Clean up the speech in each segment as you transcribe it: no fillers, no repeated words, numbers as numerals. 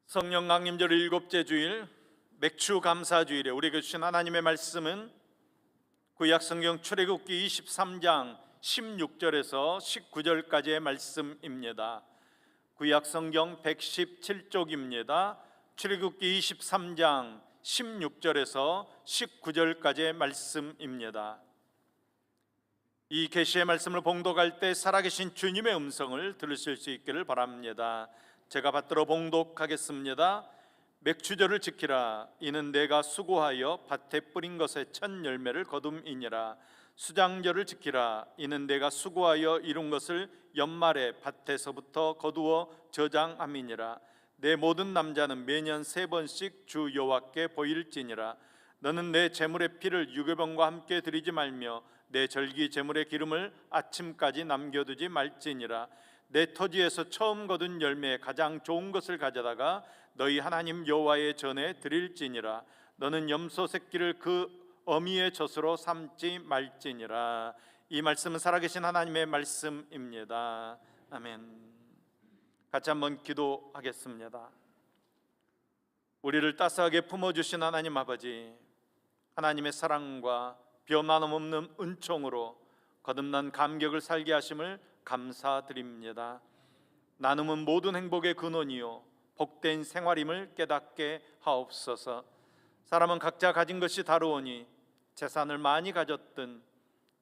성령 강림절 일곱째 주일 맥주 감사 주일에 우리에게 주신 하나님의 말씀은 구약 성경 출애굽기 23장 16절에서 19절까지의 말씀입니다. 구약 성경 117쪽입니다. 출애굽기 23장 16절에서 19절까지의 말씀입니다. 이 계시의 말씀을 봉독할 때 살아계신 주님의 음성을 들으실 수 있기를 바랍니다. 제가 받들어 봉독하겠습니다. 맥추절을 지키라. 이는 내가 수고하여 밭에 뿌린 것의 첫 열매를 거둠이니라. 수장절을 지키라. 이는 내가 수고하여 이룬 것을 연말에 밭에서부터 거두어 저장함이니라. 내 모든 남자는 매년 3번씩 주 여호와께 보일지니라. 너는 내 제물의 피를 유교병과 함께 드리지 말며 내 절기 제물의 기름을 아침까지 남겨두지 말지니라. 내 토지에서 처음 거둔 열매에 가장 좋은 것을 가져다가 너희 하나님 여호와의 전에 드릴지니라. 너는 염소 새끼를 그 어미의 젖으로 삼지 말지니라. 이 말씀은 살아계신 하나님의 말씀입니다. 아멘. 같이 한번 기도하겠습니다. 우리를 따스하게 품어주신 하나님 아버지, 하나님의 사랑과 변함없는 은총으로 거듭난 감격을 살게 하심을 감사드립니다. 나눔은 모든 행복의 근원이요 복된 생활임을 깨닫게 하옵소서. 사람은 각자 가진 것이 다르오니 재산을 많이 가졌든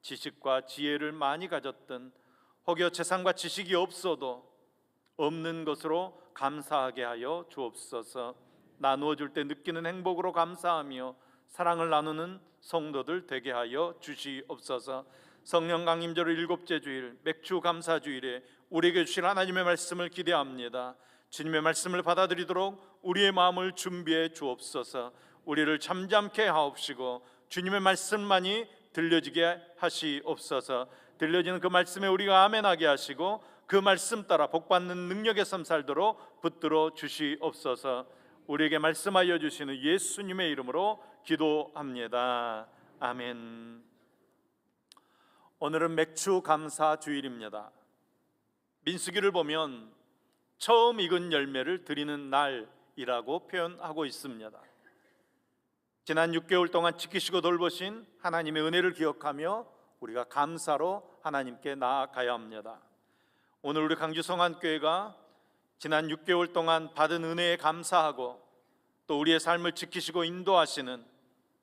지식과 지혜를 많이 가졌든 혹여 재산과 지식이 없어도 없는 것으로 감사하게 하여 주옵소서. 나누어 줄 때 느끼는 행복으로 감사하며 사랑을 나누는 성도들 되게 하여 주시옵소서. 성령 강림절 일곱째 주일 맥주 감사 주일에 우리에게 주실 하나님의 말씀을 기대합니다. 주님의 말씀을 받아들이도록 우리의 마음을 준비해 주옵소서. 우리를 잠잠케 하옵시고 주님의 말씀만이 들려지게 하시옵소서. 들려지는 그 말씀에 우리가 아멘하게 하시고 그 말씀 따라 복받는 능력의 삶 살도록 붙들어 주시옵소서. 우리에게 말씀하여 주시는 예수님의 이름으로 기도합니다. 아멘. 오늘은 맥주 감사 주일입니다. 민수기를 보면 처음 익은 열매를 드리는 날이라고 표현하고 있습니다. 지난 6개월 동안 지키시고 돌보신 하나님의 은혜를 기억하며 우리가 감사로 하나님께 나아가야 합니다. 오늘 우리 강주 성안교회가 지난 6개월 동안 받은 은혜에 감사하고 또 우리의 삶을 지키시고 인도하시는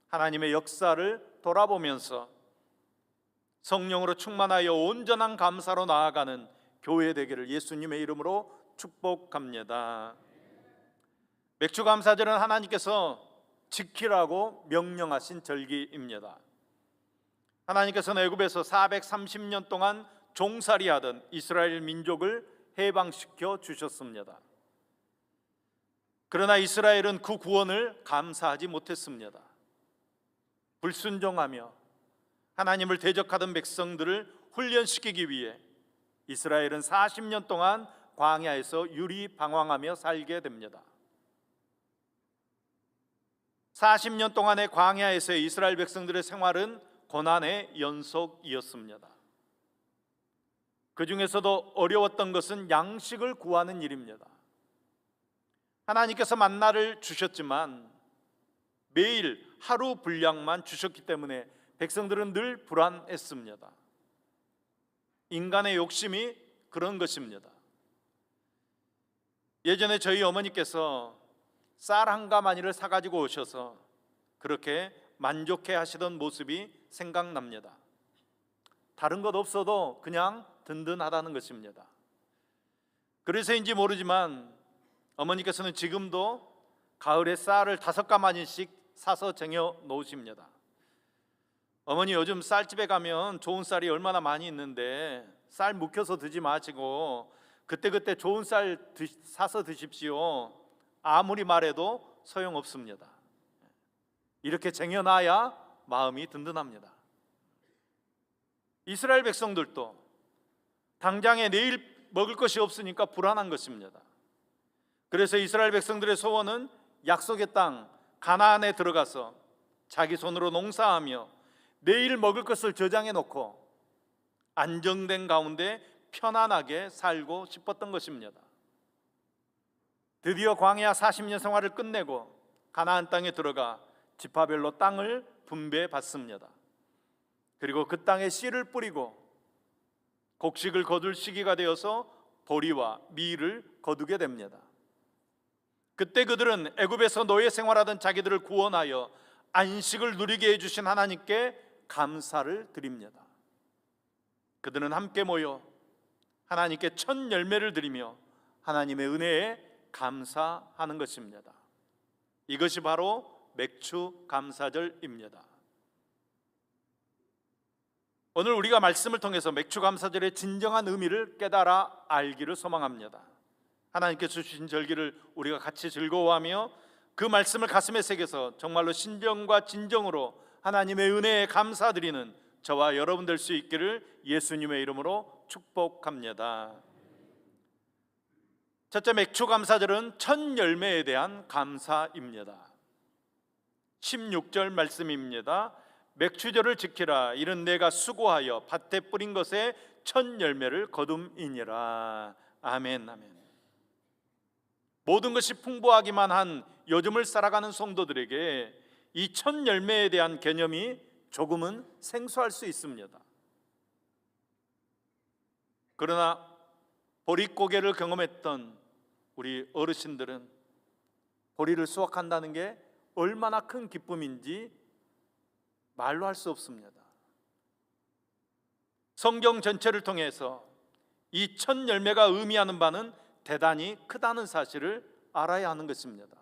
하나님의 역사를 돌아보면서 성령으로 충만하여 온전한 감사로 나아가는 교회 되기를 예수님의 이름으로 축복합니다. 맥주 감사절은 하나님께서 지키라고 명령하신 절기입니다. 하나님께서는 애굽에서 430년 동안 종살이하던 이스라엘 민족을 해방시켜 주셨습니다. 그러나 이스라엘은 그 구원을 감사하지 못했습니다. 불순종하며 하나님을 대적하던 백성들을 훈련시키기 위해 이스라엘은 40년 동안 광야에서 유리방황하며 살게 됩니다. 40년 동안의 광야에서의 이스라엘 백성들의 생활은 고난의 연속이었습니다. 그 중에서도 어려웠던 것은 양식을 구하는 일입니다. 하나님께서 만나를 주셨지만 매일 하루 분량만 주셨기 때문에 백성들은 늘 불안했습니다. 인간의 욕심이 그런 것입니다. 예전에 저희 어머니께서 쌀 한 가마니를 사가지고 오셔서 그렇게 만족해 하시던 모습이 생각납니다. 다른 것 없어도 그냥 든든하다는 것입니다. 그래서인지 모르지만 어머니께서는 지금도 가을에 쌀을 5가마니씩 사서 쟁여 놓으십니다. 어머니, 요즘 쌀집에 가면 좋은 쌀이 얼마나 많이 있는데 쌀 묵혀서 드지 마시고 그때그때 좋은 쌀 사서 드십시오. 아무리 말해도 소용없습니다. 이렇게 쟁여놔야 마음이 든든합니다. 이스라엘 백성들도 당장에 내일 먹을 것이 없으니까 불안한 것입니다. 그래서 이스라엘 백성들의 소원은 약속의 땅 가나안에 들어가서 자기 손으로 농사하며 내일 먹을 것을 저장해 놓고 안정된 가운데 편안하게 살고 싶었던 것입니다. 드디어 광야 40년 생활을 끝내고 가나안 땅에 들어가 지파별로 땅을 분배해 받습니다. 그리고 그 땅에 씨를 뿌리고 곡식을 거둘 시기가 되어서 보리와 밀을 거두게 됩니다. 그때 그들은 애굽에서 노예 생활하던 자기들을 구원하여 안식을 누리게 해주신 하나님께 감사를 드립니다. 그들은 함께 모여 하나님께 첫 열매를 드리며 하나님의 은혜에 감사하는 것입니다. 이것이 바로 맥주 감사절입니다. 오늘 우리가 말씀을 통해서 맥주 감사절의 진정한 의미를 깨달아 알기를 소망합니다. 하나님께서 주신 절기를 우리가 같이 즐거워하며 그 말씀을 가슴에 새겨서 정말로 신정과 진정으로 하나님의 은혜에 감사드리는 저와 여러분 될 수 있기를 예수님의 이름으로 축복합니다. 첫째, 맥주 감사절은 첫 열매에 대한 감사입니다. 16절 말씀입니다. 맥주절을 지키라. 이는 내가 수고하여 밭에 뿌린 것에 첫 열매를 거둠이니라. 아멘, 아멘. 모든 것이 풍부하기만 한 요즘을 살아가는 성도들에게 이 첫 열매에 대한 개념이 조금은 생소할 수 있습니다. 그러나 보릿고개를 경험했던 우리 어르신들은 보리를 수확한다는 게 얼마나 큰 기쁨인지 말로 할 수 없습니다. 성경 전체를 통해서 이 첫 열매가 의미하는 바는 대단히 크다는 사실을 알아야 하는 것입니다.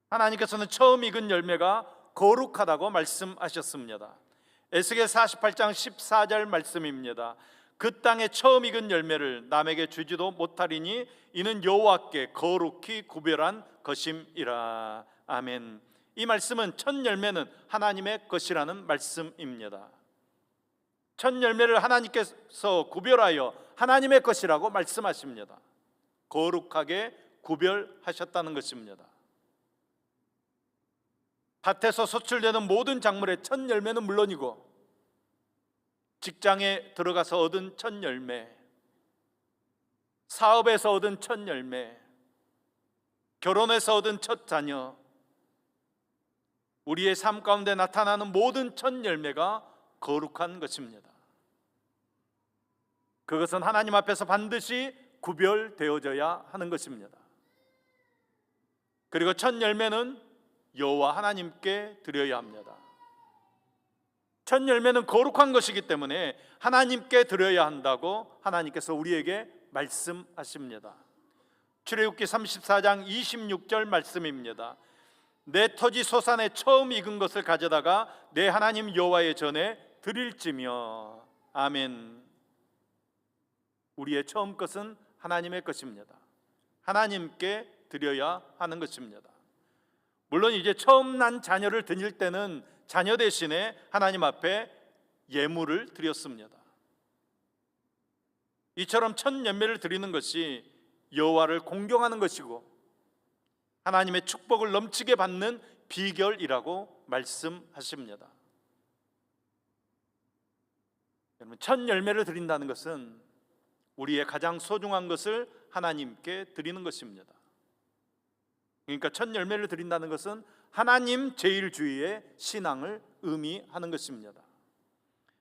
하나님께서는 처음 익은 열매가 거룩하다고 말씀하셨습니다. 에스겔 48장 14절 말씀입니다. 그 땅에 처음 익은 열매를 남에게 주지도 못하리니 이는 여호와께 거룩히 구별한 것임이라. 아멘. 이 말씀은 첫 열매는 하나님의 것이라는 말씀입니다. 첫 열매를 하나님께서 구별하여 하나님의 것이라고 말씀하십니다. 거룩하게 구별하셨다는 것입니다. 밭에서 소출되는 모든 작물의 첫 열매는 물론이고 직장에 들어가서 얻은 첫 열매, 사업에서 얻은 첫 열매, 결혼해서 얻은 첫 자녀, 우리의 삶 가운데 나타나는 모든 첫 열매가 거룩한 것입니다. 그것은 하나님 앞에서 반드시 구별되어져야 하는 것입니다. 그리고 첫 열매는 여호와 하나님께 드려야 합니다. 첫 열매는 거룩한 것이기 때문에 하나님께 드려야 한다고 하나님께서 우리에게 말씀하십니다. 출애굽기 34장 26절 말씀입니다. 내 토지 소산에 처음 익은 것을 가져다가 내 하나님 여호와의 전에 드릴지며. 아멘. 우리의 처음 것은 하나님의 것입니다. 하나님께 드려야 하는 것입니다. 물론 이제 처음 난 자녀를 드릴 때는 자녀 대신에 하나님 앞에 예물을 드렸습니다. 이처럼 첫 열매를 드리는 것이 여호와를 공경하는 것이고 하나님의 축복을 넘치게 받는 비결이라고 말씀하십니다. 여러분, 첫 열매를 드린다는 것은 우리의 가장 소중한 것을 하나님께 드리는 것입니다. 그러니까 첫 열매를 드린다는 것은 하나님 제일주의의 신앙을 의미하는 것입니다.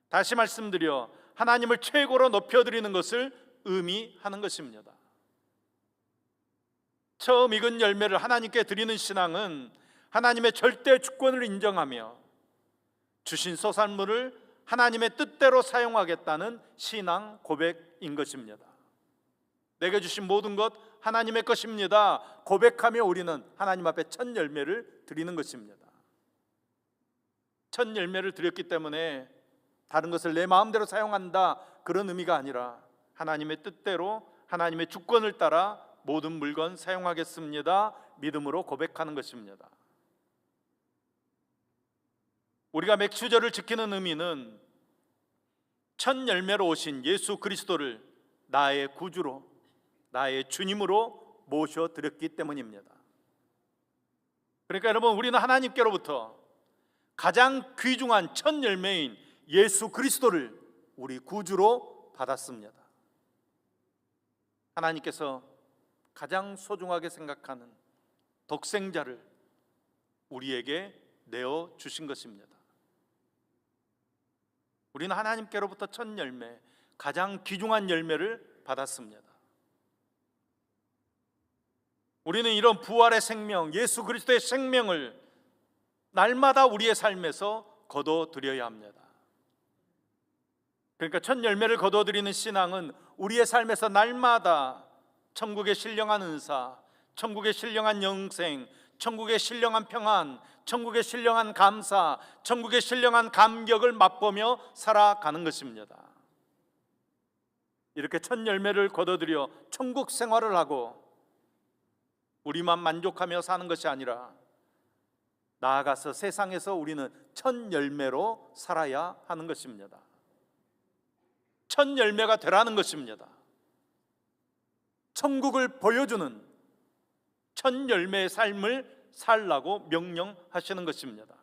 다시 말씀드려 하나님을 최고로 높여드리는 것을 의미하는 것입니다. 처음 익은 열매를 하나님께 드리는 신앙은 하나님의 절대 주권을 인정하며 주신 소산물을 하나님의 뜻대로 사용하겠다는 신앙 고백인 것입니다. 내게 주신 모든 것 하나님의 것입니다 고백하며 우리는 하나님 앞에 첫 열매를 드리는 것입니다. 첫 열매를 드렸기 때문에 다른 것을 내 마음대로 사용한다 그런 의미가 아니라 하나님의 뜻대로 하나님의 주권을 따라 모든 물건 사용하겠습니다 믿음으로 고백하는 것입니다. 우리가 맥주절을 지키는 의미는 첫 열매로 오신 예수 그리스도를 나의 구주로 나의 주님으로 모셔드렸기 때문입니다. 그러니까 여러분, 우리는 하나님께로부터 가장 귀중한 첫 열매인 예수 그리스도를 우리 구주로 받았습니다. 하나님께서 가장 소중하게 생각하는 독생자를 우리에게 내어 주신 것입니다. 우리는 하나님께로부터 첫 열매, 가장 귀중한 열매를 받았습니다. 우리는 이런 부활의 생명, 예수 그리스도의 생명을 날마다 우리의 삶에서 거둬들여야 합니다. 그러니까 첫 열매를 거둬들이는 신앙은 우리의 삶에서 날마다 천국의 신령한 은사, 천국의 신령한 영생, 천국의 신령한 평안, 천국의 신령한 감사, 천국의 신령한 감격을 맛보며 살아가는 것입니다. 이렇게 첫 열매를 거둬들여 천국 생활을 하고 우리만 만족하며 사는 것이 아니라 나아가서 세상에서 우리는 첫 열매로 살아야 하는 것입니다. 첫 열매가 되라는 것입니다. 천국을 보여주는 첫 열매의 삶을 살라고 명령하시는 것입니다.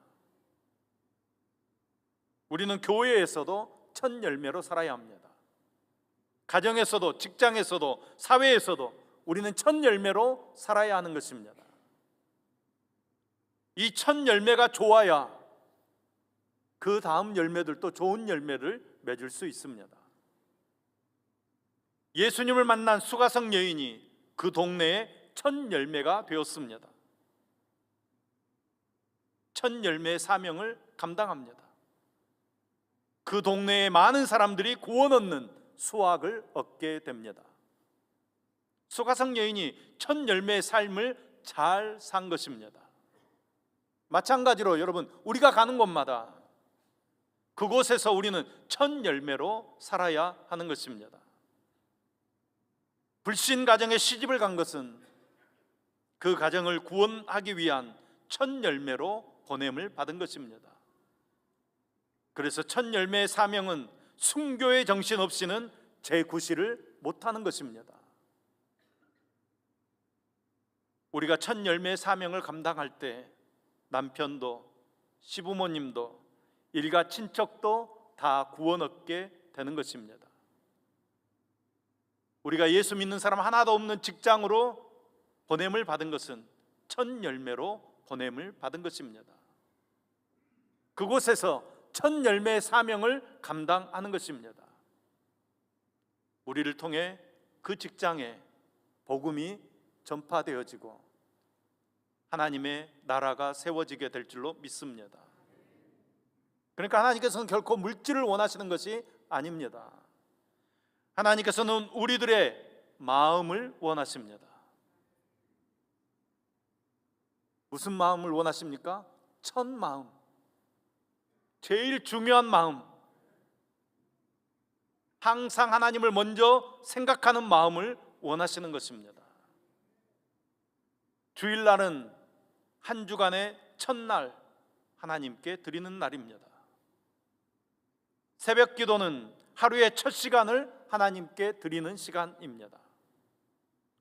우리는 교회에서도 첫 열매로 살아야 합니다. 가정에서도, 직장에서도, 사회에서도 우리는 첫 열매로 살아야 하는 것입니다. 이 첫 열매가 좋아야 그 다음 열매들도 좋은 열매를 맺을 수 있습니다. 예수님을 만난 수가성 여인이 그 동네의 첫 열매가 되었습니다. 첫 열매의 사명을 감당합니다. 그 동네의 많은 사람들이 구원 얻는 수확을 얻게 됩니다. 수가성 여인이 첫 열매의 삶을 잘 산 것입니다. 마찬가지로 여러분, 우리가 가는 곳마다 그곳에서 우리는 첫 열매로 살아야 하는 것입니다. 불신 가정에 시집을 간 것은 그 가정을 구원하기 위한 첫 열매로 보냄을 받은 것입니다. 그래서 첫 열매의 사명은 순교의 정신 없이는 재구실을 못하는 것입니다. 우리가 첫 열매의 사명을 감당할 때 남편도 시부모님도 일가 친척도 다 구원 얻게 되는 것입니다. 우리가 예수 믿는 사람 하나도 없는 직장으로 보냄을 받은 것은 첫 열매로 보냄을 받은 것입니다. 그곳에서 첫 열매의 사명을 감당하는 것입니다. 우리를 통해 그 직장에 복음이 전파되어지고 하나님의 나라가 세워지게 될 줄로 믿습니다. 그러니까 하나님께서는 결코 물질을 원하시는 것이 아닙니다. 하나님께서는 우리들의 마음을 원하십니다. 무슨 마음을 원하십니까? 첫 마음, 제일 중요한 마음, 항상 하나님을 먼저 생각하는 마음을 원하시는 것입니다. 주일날은 한 주간의 첫날 하나님께 드리는 날입니다. 새벽 기도는 하루의 첫 시간을 하나님께 드리는 시간입니다.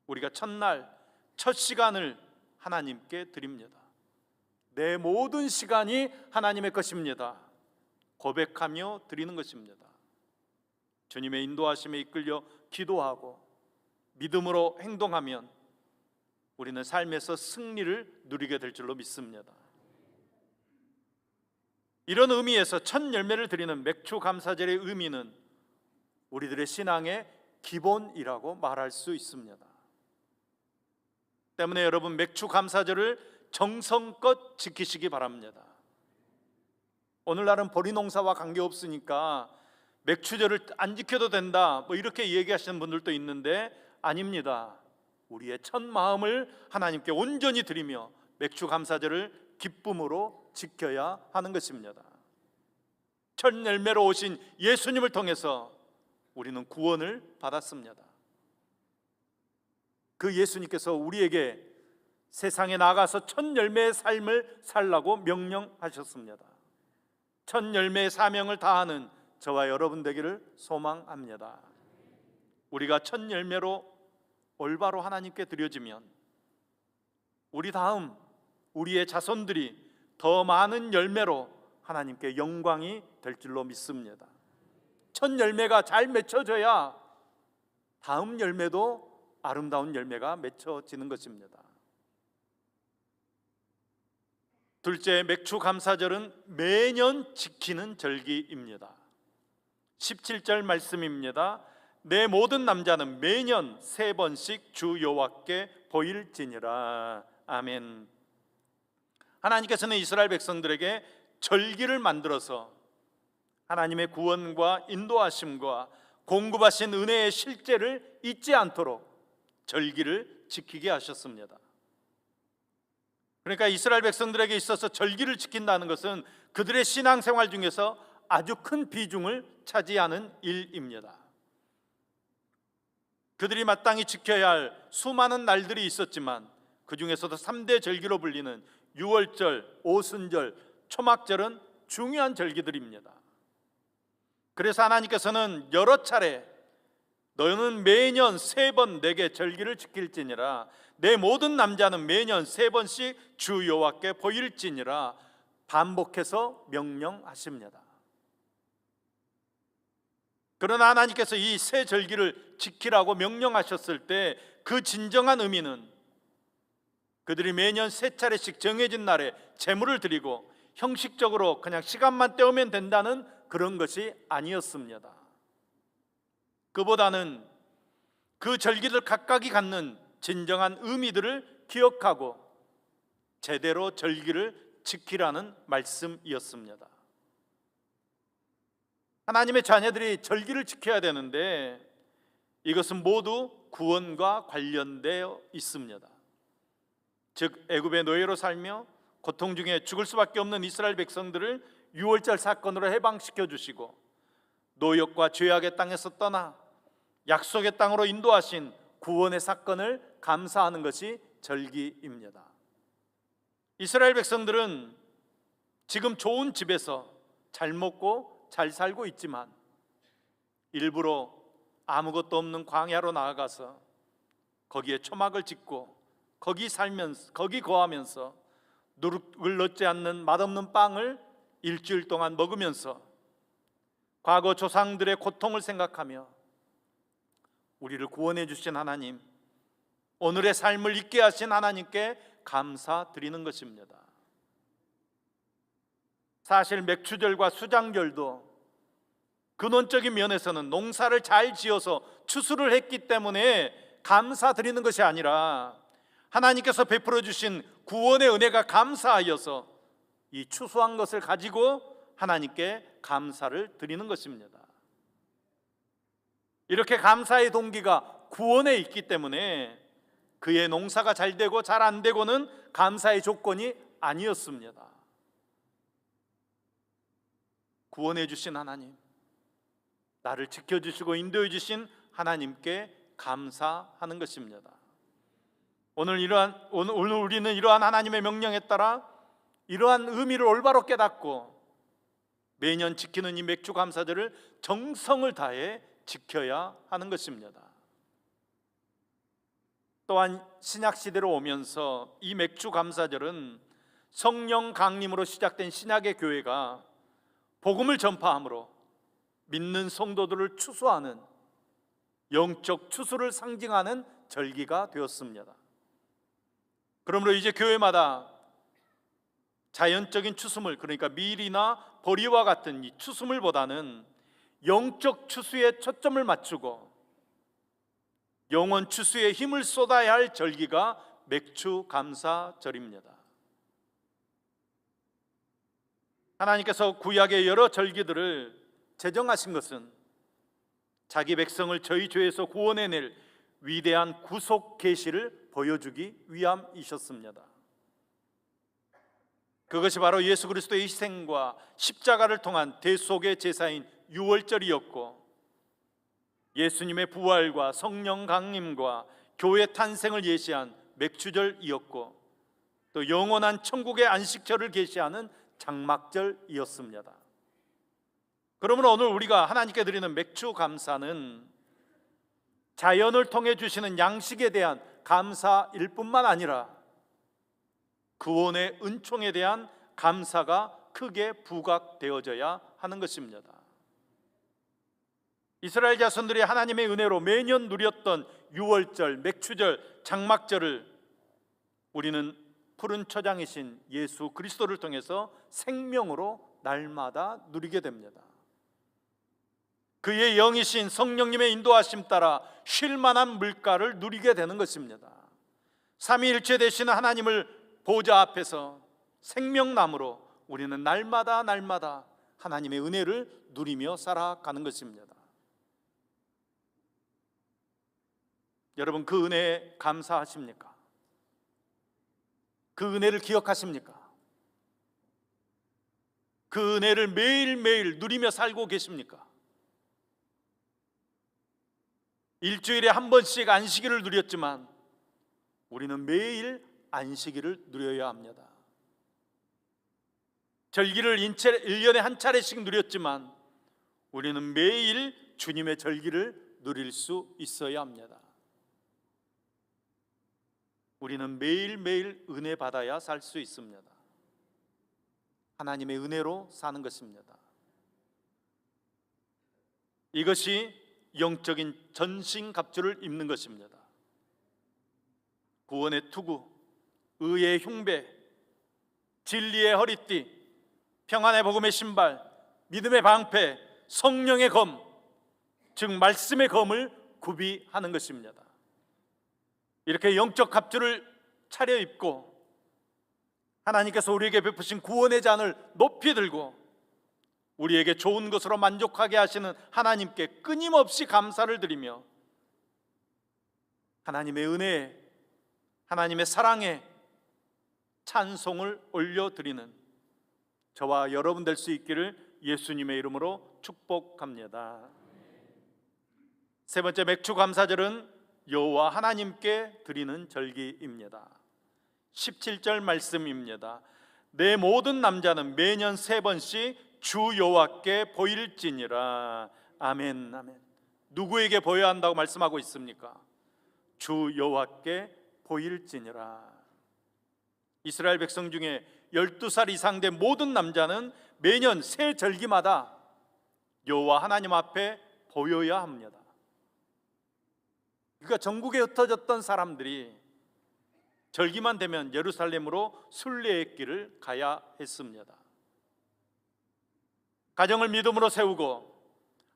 우리가 첫날 첫 시간을 하나님께 드립니다. 내 모든 시간이 하나님의 것입니다. 고백하며 드리는 것입니다. 주님의 인도하심에 이끌려 기도하고 믿음으로 행동하면 우리는 삶에서 승리를 누리게 될 줄로 믿습니다. 이런 의미에서 첫 열매를 드리는 맥주 감사절의 의미는 우리들의 신앙의 기본이라고 말할 수 있습니다. 때문에 여러분, 맥주 감사절을 정성껏 지키시기 바랍니다. 오늘날은 보리농사와 관계없으니까 맥주절을 안 지켜도 된다, 이렇게 얘기하시는 분들도 있는데 아닙니다. 우리의 첫 마음을 하나님께 온전히 드리며 맥주 감사절을 기쁨으로 지켜야 하는 것입니다. 첫 열매로 오신 예수님을 통해서 우리는 구원을 받았습니다. 그 예수님께서 우리에게 세상에 나가서 첫 열매의 삶을 살라고 명령하셨습니다. 첫 열매의 사명을 다하는 저와 여러분 되기를 소망합니다. 우리가 첫 열매로 올바로 하나님께 드려지면 우리 다음 우리의 자손들이 더 많은 열매로 하나님께 영광이 될 줄로 믿습니다. 첫 열매가 잘 맺혀져야 다음 열매도 아름다운 열매가 맺혀지는 것입니다. 둘째, 맥주 감사절은 매년 지키는 절기입니다. 17절 말씀입니다. 내 모든 남자는 매년 3번씩 주 여호와께 보일지니라. 아멘. 하나님께서는 이스라엘 백성들에게 절기를 만들어서 하나님의 구원과 인도하심과 공급하신 은혜의 실제를 잊지 않도록 절기를 지키게 하셨습니다. 그러니까 이스라엘 백성들에게 있어서 절기를 지킨다는 것은 그들의 신앙생활 중에서 아주 큰 비중을 차지하는 일입니다. 그들이 마땅히 지켜야 할 수많은 날들이 있었지만 그 중에서도 3대 절기로 불리는 유월절, 오순절, 초막절은 중요한 절기들입니다. 그래서 하나님께서는 여러 차례 너는 매년 3번 내게 절기를 지킬지니라, 내 모든 남자는 매년 3번씩 주 여호와께 보일지니라 반복해서 명령하십니다. 그러나 하나님께서 이 새 절기를 지키라고 명령하셨을 때 그 진정한 의미는 그들이 매년 3차례씩 정해진 날에 제물을 드리고 형식적으로 그냥 시간만 때우면 된다는 그런 것이 아니었습니다. 그보다는 그 절기들 각각이 갖는 진정한 의미들을 기억하고 제대로 절기를 지키라는 말씀이었습니다. 하나님의 자녀들이 절기를 지켜야 되는데 이것은 모두 구원과 관련되어 있습니다. 즉 애굽의 노예로 살며 고통 중에 죽을 수밖에 없는 이스라엘 백성들을 유월절 사건으로 해방시켜 주시고 노역과 죄악의 땅에서 떠나 약속의 땅으로 인도하신 구원의 사건을 감사하는 것이 절기입니다. 이스라엘 백성들은 지금 좋은 집에서 잘 먹고 잘 살고 있지만 일부러 아무것도 없는 광야로 나아가서 거기에 초막을 짓고 거기 살면서 거기 거하면서 누룩을 넣지 않는 맛없는 빵을 일주일 동안 먹으면서 과거 조상들의 고통을 생각하며 우리를 구원해 주신 하나님, 오늘의 삶을 있게 하신 하나님께 감사드리는 것입니다. 사실 맥추절과 수장절도 근원적인 면에서는 농사를 잘 지어서 추수를 했기 때문에 감사드리는 것이 아니라 하나님께서 베풀어 주신 구원의 은혜가 감사하여서 이 추수한 것을 가지고 하나님께 감사를 드리는 것입니다. 이렇게 감사의 동기가 구원에 있기 때문에 그의 농사가 잘 되고 잘 안 되고는 감사의 조건이 아니었습니다. 구원해 주신 하나님, 나를 지켜주시고 인도해 주신 하나님께 감사하는 것입니다. 오늘 우리는 이러한 하나님의 명령에 따라 이러한 의미를 올바로 깨닫고 매년 지키는 이 맥주 감사절을 정성을 다해 지켜야 하는 것입니다. 또한 신약 시대로 오면서 이 맥주 감사절은 성령 강림으로 시작된 신약의 교회가 복음을 전파함으로 믿는 성도들을 추수하는 영적 추수를 상징하는 절기가 되었습니다. 그러므로 이제 교회마다 자연적인 추수물, 그러니까 밀이나 보리와 같은 이 추수물보다는 영적 추수에 초점을 맞추고 영원 추수에 힘을 쏟아야 할 절기가 맥주 감사절입니다. 하나님께서 구약의 여러 절기들을 제정하신 것은 자기 백성을 저희 죄에서 구원해낼 위대한 구속 계시를 보여주기 위함이셨습니다. 그것이 바로 예수 그리스도의 희생과 십자가를 통한 대속의 제사인 유월절이었고, 예수님의 부활과 성령 강림과 교회 탄생을 예시한 맥주절이었고, 또 영원한 천국의 안식절을 계시하는 장막절이었습니다. 그러므로 오늘 우리가 하나님께 드리는 맥주 감사는 자연을 통해 주시는 양식에 대한 감사일 뿐만 아니라 구원의 은총에 대한 감사가 크게 부각되어져야 하는 것입니다. 이스라엘 자손들이 하나님의 은혜로 매년 누렸던 유월절, 맥추절, 장막절을 우리는 푸른 초장이신 예수 그리스도를 통해서 생명으로 날마다 누리게 됩니다. 그의 영이신 성령님의 인도하심 따라 쉴 만한 물가를 누리게 되는 것입니다. 삼위일체 되시는 하나님을 보좌 앞에서 생명나무로 우리는 날마다 하나님의 은혜를 누리며 살아가는 것입니다. 여러분, 그 은혜에 감사하십니까? 그 은혜를 기억하십니까? 그 은혜를 매일매일 누리며 살고 계십니까? 일주일에 한 번씩 안식일을 누렸지만 우리는 매일 안식일을 누려야 합니다. 절기를 1년에 한 차례씩 누렸지만 우리는 매일 주님의 절기를 누릴 수 있어야 합니다. 우리는 매일매일 은혜 받아야 살 수 있습니다. 하나님의 은혜로 사는 것입니다. 이것이 영적인 전신갑주를 입는 것입니다. 구원의 투구, 의의 흉배, 진리의 허리띠, 평안의 복음의 신발, 믿음의 방패, 성령의 검, 즉 말씀의 검을 구비하는 것입니다. 이렇게 영적 갑주를 차려입고 하나님께서 우리에게 베푸신 구원의 잔을 높이 들고 우리에게 좋은 것으로 만족하게 하시는 하나님께 끊임없이 감사를 드리며 하나님의 은혜에, 하나님의 사랑에 찬송을 올려드리는 저와 여러분 될 수 있기를 예수님의 이름으로 축복합니다. 세 번째, 맥추감사절은 여호와 하나님께 드리는 절기입니다. 17절 말씀입니다. 내 모든 남자는 매년 3번씩 주 여호와께 보일지니라. 아멘, 아멘. 누구에게 보여야 한다고 말씀하고 있습니까? 주 여호와께 보일지니라. 이스라엘 백성 중에 12살 이상 된 모든 남자는 매년 새 절기마다 여호와 하나님 앞에 보여야 합니다. 그러니까 전국에 흩어졌던 사람들이 절기만 되면 예루살렘으로 순례의 길을 가야 했습니다. 가정을 믿음으로 세우고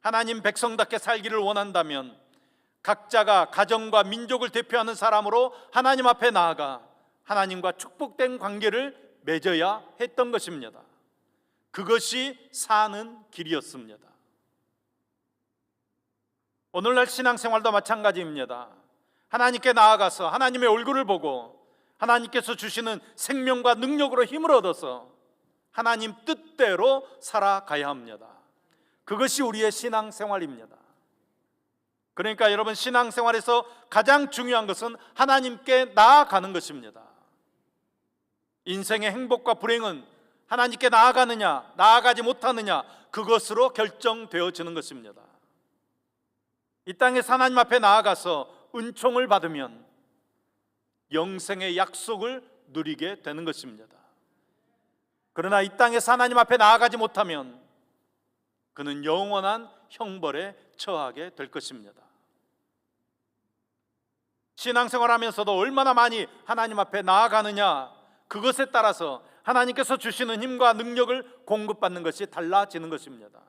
하나님 백성답게 살기를 원한다면 각자가 가정과 민족을 대표하는 사람으로 하나님 앞에 나아가 하나님과 축복된 관계를 맺어야 했던 것입니다. 그것이 사는 길이었습니다. 오늘날 신앙생활도 마찬가지입니다. 하나님께 나아가서 하나님의 얼굴을 보고 하나님께서 주시는 생명과 능력으로 힘을 얻어서 하나님 뜻대로 살아가야 합니다. 그것이 우리의 신앙생활입니다. 그러니까 여러분, 신앙생활에서 가장 중요한 것은 하나님께 나아가는 것입니다. 인생의 행복과 불행은 하나님께 나아가느냐 나아가지 못하느냐 그것으로 결정되어지는 것입니다. 이 땅에서 하나님 앞에 나아가서 은총을 받으면 영생의 약속을 누리게 되는 것입니다. 그러나 이 땅에서 하나님 앞에 나아가지 못하면 그는 영원한 형벌에 처하게 될 것입니다. 신앙생활하면서도 얼마나 많이 하나님 앞에 나아가느냐, 그것에 따라서 하나님께서 주시는 힘과 능력을 공급받는 것이 달라지는 것입니다.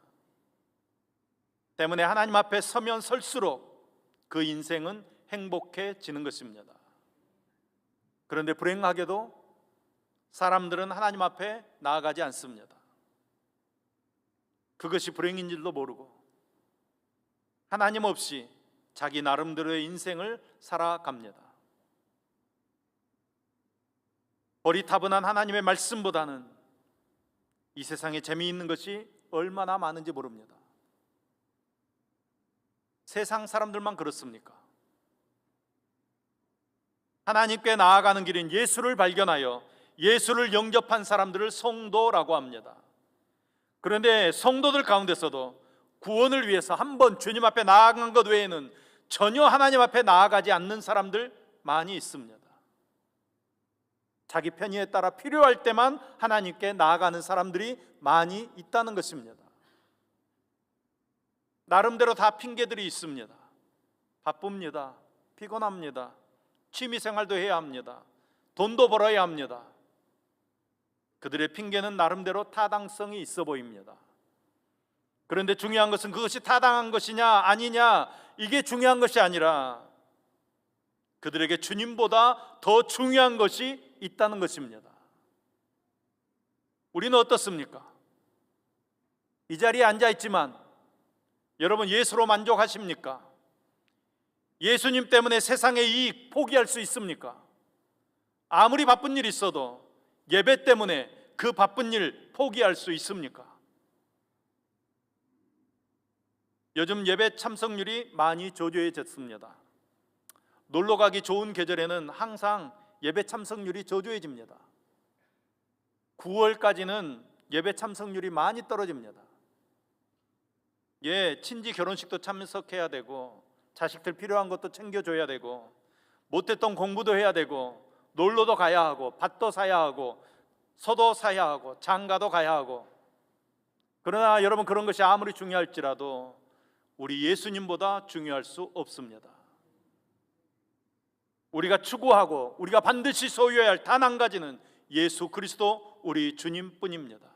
때문에 하나님 앞에 서면 설수록 그 인생은 행복해지는 것입니다. 그런데 불행하게도 사람들은 하나님 앞에 나아가지 않습니다. 그것이 불행인 줄도 모르고 하나님 없이 자기 나름대로의 인생을 살아갑니다. 고리타분한 하나님의 말씀보다는 이 세상에 재미있는 것이 얼마나 많은지 모릅니다. 세상 사람들만 그렇습니까? 하나님께 나아가는 길인 예수를 발견하여 예수를 영접한 사람들을 성도라고 합니다. 그런데 성도들 가운데서도 구원을 위해서 한번 주님 앞에 나아간 것 외에는 전혀 하나님 앞에 나아가지 않는 사람들 많이 있습니다. 자기 편의에 따라 필요할 때만 하나님께 나아가는 사람들이 많이 있다는 것입니다. 나름대로 다 핑계들이 있습니다. 바쁩니다. 피곤합니다. 취미생활도 해야 합니다. 돈도 벌어야 합니다. 그들의 핑계는 나름대로 타당성이 있어 보입니다. 그런데 중요한 것은 그것이 타당한 것이냐 아니냐, 이게 중요한 것이 아니라 그들에게 주님보다 더 중요한 것이 있다는 것입니다. 우리는 어떻습니까? 이 자리에 앉아 있지만 여러분, 예수로 만족하십니까? 예수님 때문에 세상의 이익 포기할 수 있습니까? 아무리 바쁜 일 있어도 예배 때문에 그 바쁜 일 포기할 수 있습니까? 요즘 예배 참석률이 많이 저조해졌습니다. 놀러 가기 좋은 계절에는 항상 예배 참석률이 저조해집니다. 9월까지는 예배 참석률이 많이 떨어집니다. 친지 결혼식도 참석해야 되고, 자식들 필요한 것도 챙겨줘야 되고, 못했던 공부도 해야 되고, 놀러도 가야 하고, 밭도 사야 하고, 소도 사야 하고, 장가도 가야 하고. 그러나 여러분, 그런 것이 아무리 중요할지라도 우리 예수님보다 중요할 수 없습니다. 우리가 추구하고 우리가 반드시 소유해야 할 단 한 가지는 예수 그리스도 우리 주님뿐입니다.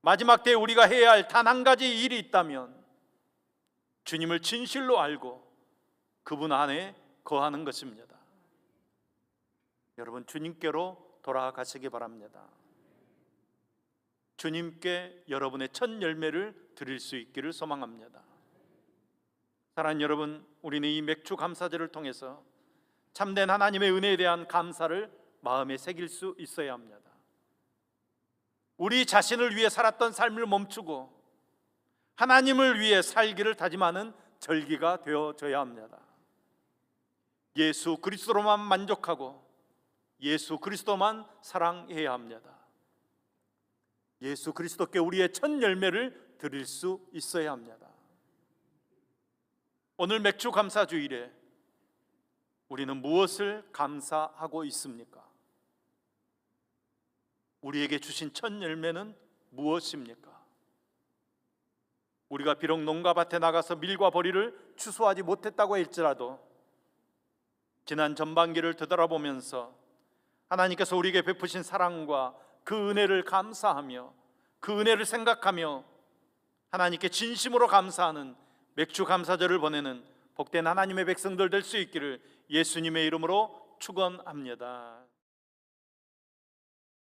마지막 때에 우리가 해야 할 단 한 가지 일이 있다면 주님을 진실로 알고 그분 안에 거하는 것입니다. 여러분, 주님께로 돌아가시기 바랍니다. 주님께 여러분의 첫 열매를 드릴 수 있기를 소망합니다. 사랑하는 여러분, 우리는 이 맥주 감사제를 통해서 참된 하나님의 은혜에 대한 감사를 마음에 새길 수 있어야 합니다. 우리 자신을 위해 살았던 삶을 멈추고 하나님을 위해 살기를 다짐하는 절기가 되어져야 합니다. 예수 그리스도로만 만족하고 예수 그리스도만 사랑해야 합니다. 예수 그리스도께 우리의 첫 열매를 드릴 수 있어야 합니다. 오늘 맥주 감사 주일에 우리는 무엇을 감사하고 있습니까? 우리에게 주신 첫 열매는 무엇입니까? 우리가 비록 농가밭에 나가서 밀과 보리를 추수하지 못했다고 할지라도 지난 전반기를 되돌아보면서 하나님께서 우리에게 베푸신 사랑과 그 은혜를 감사하며 그 은혜를 생각하며 하나님께 진심으로 감사하는 맥주 감사절을 보내는 복된 하나님의 백성들 될 수 있기를 예수님의 이름으로 축원합니다.